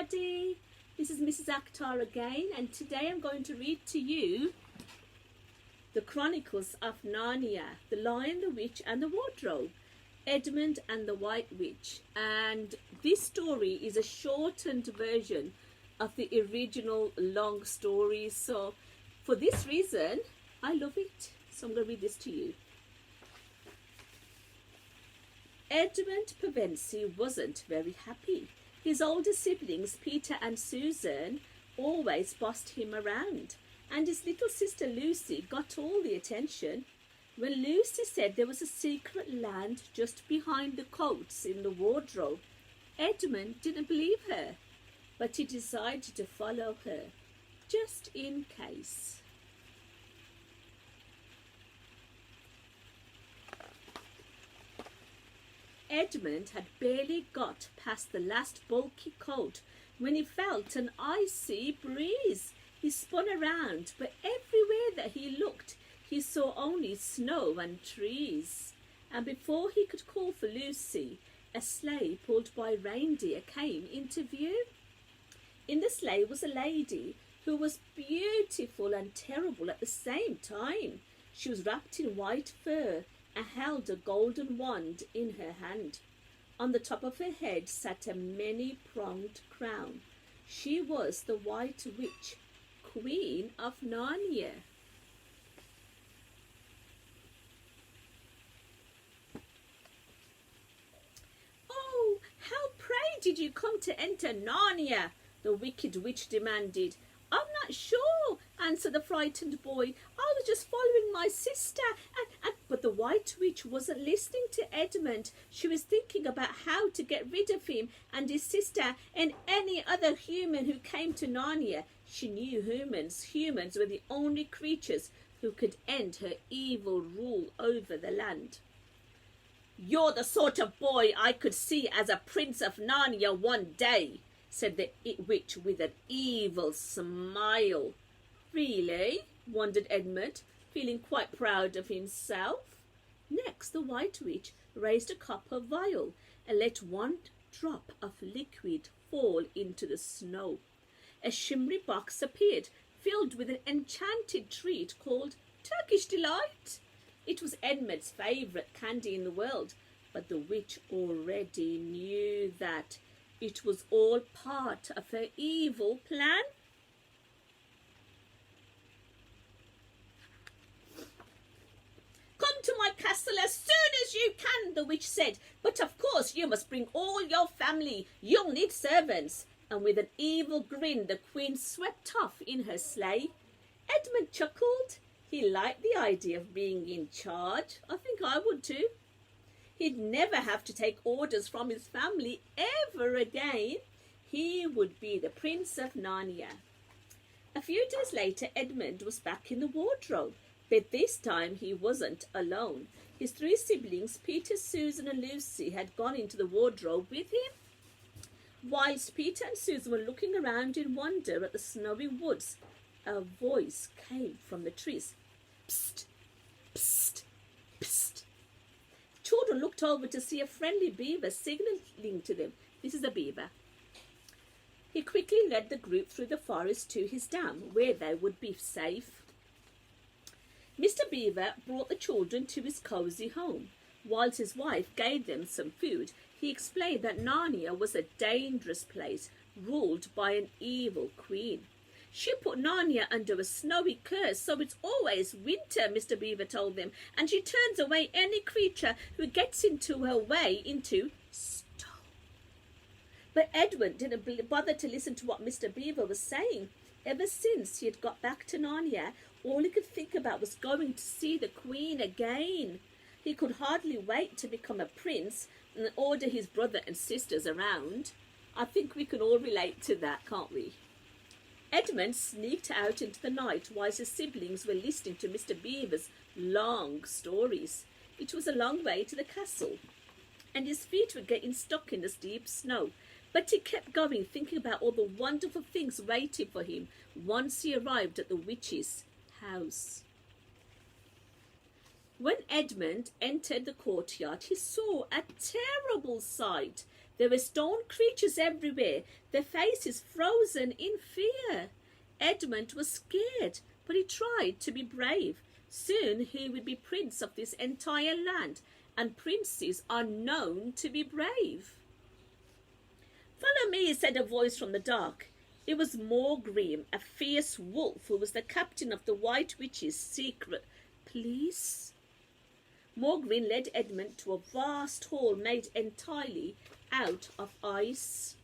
everybody. This is Mrs. Akhtar again, and today I'm going to read to you the Chronicles of Narnia, The Lion, the Witch and the Wardrobe, Edmund and the White Witch. And this story is a shortened version of the original long story. So for this reason, I love it. So I'm going to read this to you. Edmund Pevensie wasn't very happy. His older siblings, Peter and Susan, always bossed him around, and his little sister Lucy got all the attention. When Lucy said there was a secret land just behind the coats in the wardrobe, Edmund didn't believe her, but he decided to follow her, just in case. Edmund had barely got past the last bulky coat when he felt an icy breeze. He spun around, but everywhere that he looked, he saw only snow and trees. And before he could call for Lucy, a sleigh pulled by reindeer came into view. In the sleigh was a lady who was beautiful and terrible at the same time. She was wrapped in white fur and held a golden wand in her hand. On the top of her head sat a many-pronged crown. She was the White Witch, Queen of Narnia. "Oh, how pray did you come to enter Narnia?" the wicked witch demanded. "I'm not sure," answered the frightened boy. "I was just following my sister." But the White Witch wasn't listening to Edmund. She was thinking about how to get rid of him and his sister and any other human who came to Narnia. She knew humans were the only creatures who could end her evil rule over the land. "You're the sort of boy I could see as a prince of Narnia one day," said the witch with an evil smile. "Really?" wondered Edmund, feeling quite proud of himself. Next, the White Witch raised a copper vial and let one drop of liquid fall into the snow. A shimmery box appeared, filled with an enchanted treat called Turkish Delight. It was Edmund's favourite candy in the world, but the witch already knew that it was all part of her evil plan. "Come to my castle as soon as you can," the witch said. "But of course you must bring all your family. You'll need servants." And with an evil grin, the queen swept off in her sleigh. Edmund chuckled. He liked the idea of being in charge. I think I would too. He'd never have to take orders from his family ever again. He would be the Prince of Narnia. A few days later, Edmund was back in the wardrobe, but this time he wasn't alone. His three siblings, Peter, Susan and Lucy, had gone into the wardrobe with him. Whilst Peter and Susan were looking around in wonder at the snowy woods, a voice came from the trees. "Psst, psst, psst." The children looked over to see a friendly beaver signalling to them. This is a beaver. He quickly led the group through the forest to his dam, where they would be safe. Mr. Beaver brought the children to his cosy home. Whilst his wife gave them some food, he explained that Narnia was a dangerous place, ruled by an evil queen. "She put Narnia under a snowy curse, so it's always winter," Mr. Beaver told them, "and she turns away any creature who gets into her way into stone." But Edward didn't bother to listen to what Mr. Beaver was saying. Ever since he had got back to Narnia, all he could think about was going to see the Queen again. He could hardly wait to become a prince and order his brother and sisters around. I think we can all relate to that, can't we? Edmund sneaked out into the night while his siblings were listening to Mr. Beaver's long stories. It was a long way to the castle, and his feet were getting stuck in the steep snow. But he kept going, thinking about all the wonderful things waiting for him once he arrived at the witch's house. When Edmund entered the courtyard, he saw a terrible sight. There were stone creatures everywhere, their faces frozen in fear. Edmund was scared, but he tried to be brave. Soon he would be prince of this entire land, and princes are known to be brave. "Follow me," said a voice from the dark. It was Morgrim, a fierce wolf who was the captain of the White Witch's secret police. Morgrim led Edmund to a vast hall made entirely out of ice.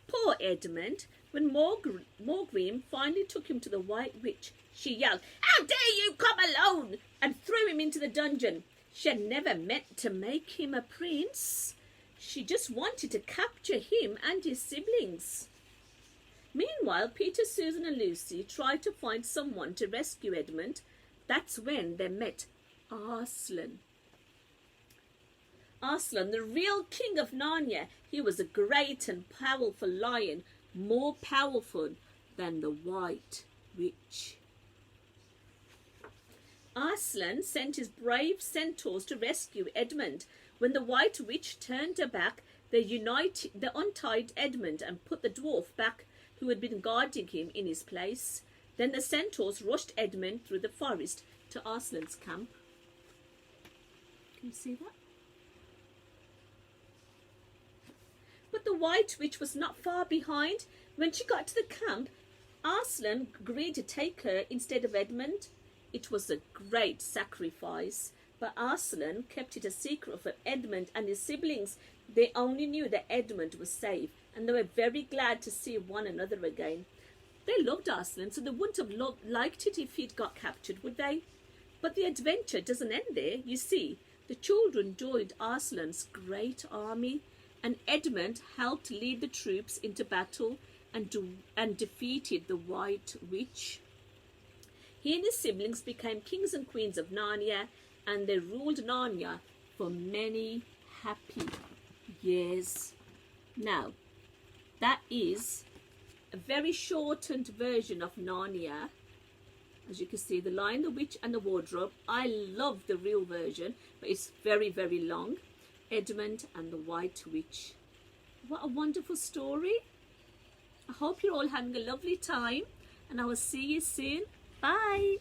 Poor Edmund. When Morgrim finally took him to the White Witch, she yelled, "How dare you come alone!" and threw him into the dungeon. She had never meant to make him a prince. She just wanted to capture him and his siblings. Meanwhile, Peter, Susan and Lucy tried to find someone to rescue Edmund. That's when they met Arslan. Arslan, the real king of Narnia. He was a great and powerful lion, more powerful than the White Witch. Arslan sent his brave centaurs to rescue Edmund. When the White Witch turned her back, they untied Edmund and put the dwarf back who had been guarding him in his place. Then the centaurs rushed Edmund through the forest to Arslan's camp. Can you see that? But the White Witch was not far behind. When she got to the camp, Arslan agreed to take her instead of Edmund. It was a great sacrifice, but Arslan kept it a secret from Edmund and his siblings. They only knew that Edmund was safe, and they were very glad to see one another again. They loved Arslan, so they wouldn't have liked it if he'd got captured, would they? But the adventure doesn't end there. You see, the children joined Arslan's great army, and Edmund helped lead the troops into battle and defeated the White Witch. He and his siblings became kings and queens of Narnia, and they ruled Narnia for many happy years. Now, that is a very shortened version of Narnia. As you can see, The Lion, the Witch and the Wardrobe. I love the real version, but it's very, very long. Edmund and the White Witch. What a wonderful story. I hope you're all having a lovely time, and I will see you soon. Bye.